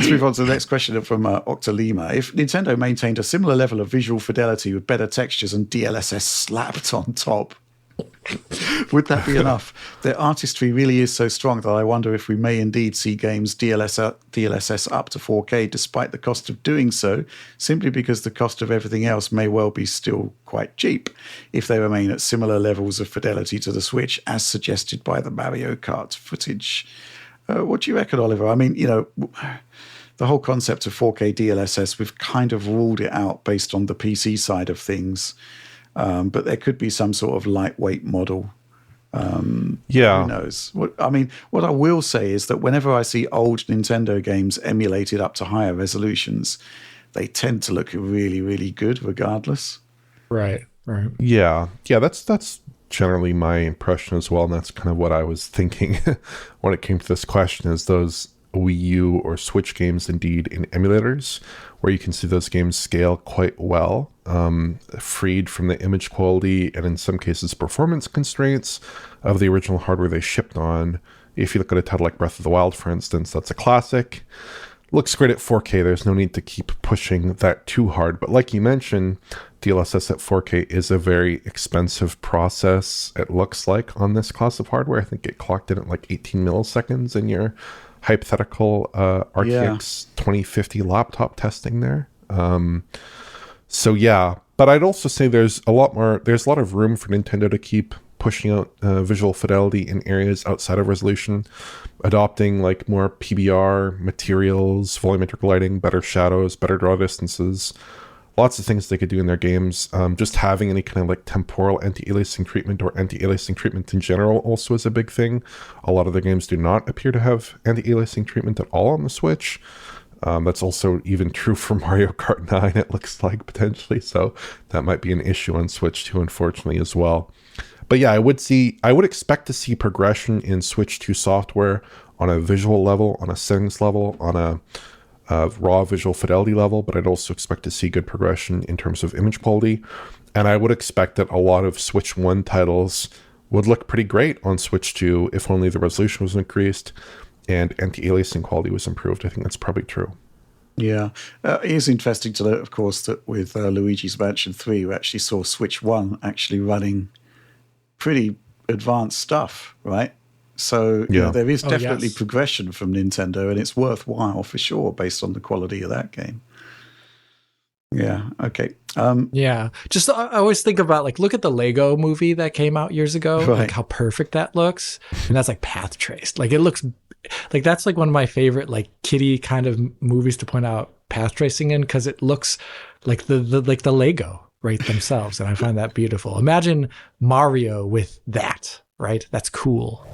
Let's move on to the next question from Octolima. If Nintendo maintained a similar level of visual fidelity with better textures and DLSS slapped on top, would that be enough? Their artistry really is so strong that I wonder if we may indeed see games DLSS up to 4K despite the cost of doing so, simply because the cost of everything else may well be still quite cheap if they remain at similar levels of fidelity to the Switch, as suggested by the Mario Kart footage. What do you reckon, Oliver? I mean, the whole concept of 4K DLSS, we've kind of ruled it out based on the PC side of things. But there could be some sort of lightweight model. Who knows? What I will say is that whenever I see old Nintendo games emulated up to higher resolutions, they tend to look really, really good regardless. Right. Yeah, that's generally my impression as well, and that's kind of what I was thinking when it came to this question, is those Wii U or Switch games indeed in emulators, where you can see those games scale quite well, freed from the image quality and in some cases performance constraints of the original hardware they shipped on. If you look at a title like Breath of the Wild, for instance, that's a classic. Looks great at 4K. There's no need to keep pushing that too hard. But like you mentioned, DLSS at 4K is a very expensive process, it looks like, on this class of hardware. I think it clocked in at like 18 milliseconds in your hypothetical RTX 2050 laptop testing there. But I'd also say there's a lot of room for Nintendo to keep pushing out visual fidelity in areas outside of resolution, adopting like more PBR materials, volumetric lighting, better shadows, better draw distances, lots of things they could do in their games. Just having any kind of like temporal anti-aliasing treatment or anti-aliasing treatment in general also is a big thing. A lot of the games do not appear to have anti-aliasing treatment at all on the Switch. That's also even true for Mario Kart 9, it looks like, potentially. So that might be an issue on Switch 2, unfortunately, as well. But yeah, I would expect to see progression in Switch 2 software on a visual level, on a settings level, on a raw visual fidelity level, but I'd also expect to see good progression in terms of image quality. And I would expect that a lot of Switch 1 titles would look pretty great on Switch 2 if only the resolution was increased and anti-aliasing quality was improved. I think that's probably true. Yeah. It is interesting to note, of course, that with Luigi's Mansion 3, we actually saw Switch 1 actually running pretty advanced stuff, right? So there is definitely progression from Nintendo, and it's worthwhile for sure based on the quality of that game. Yeah. Okay. Just I always think about, like, look at the Lego movie that came out years ago, right. Like how perfect that looks, and that's like path traced. Like it looks like that's like one of my favorite like kiddie kind of movies to point out path tracing in, because it looks like the Lego right themselves, and I find that beautiful. Imagine Mario with that, right? That's cool.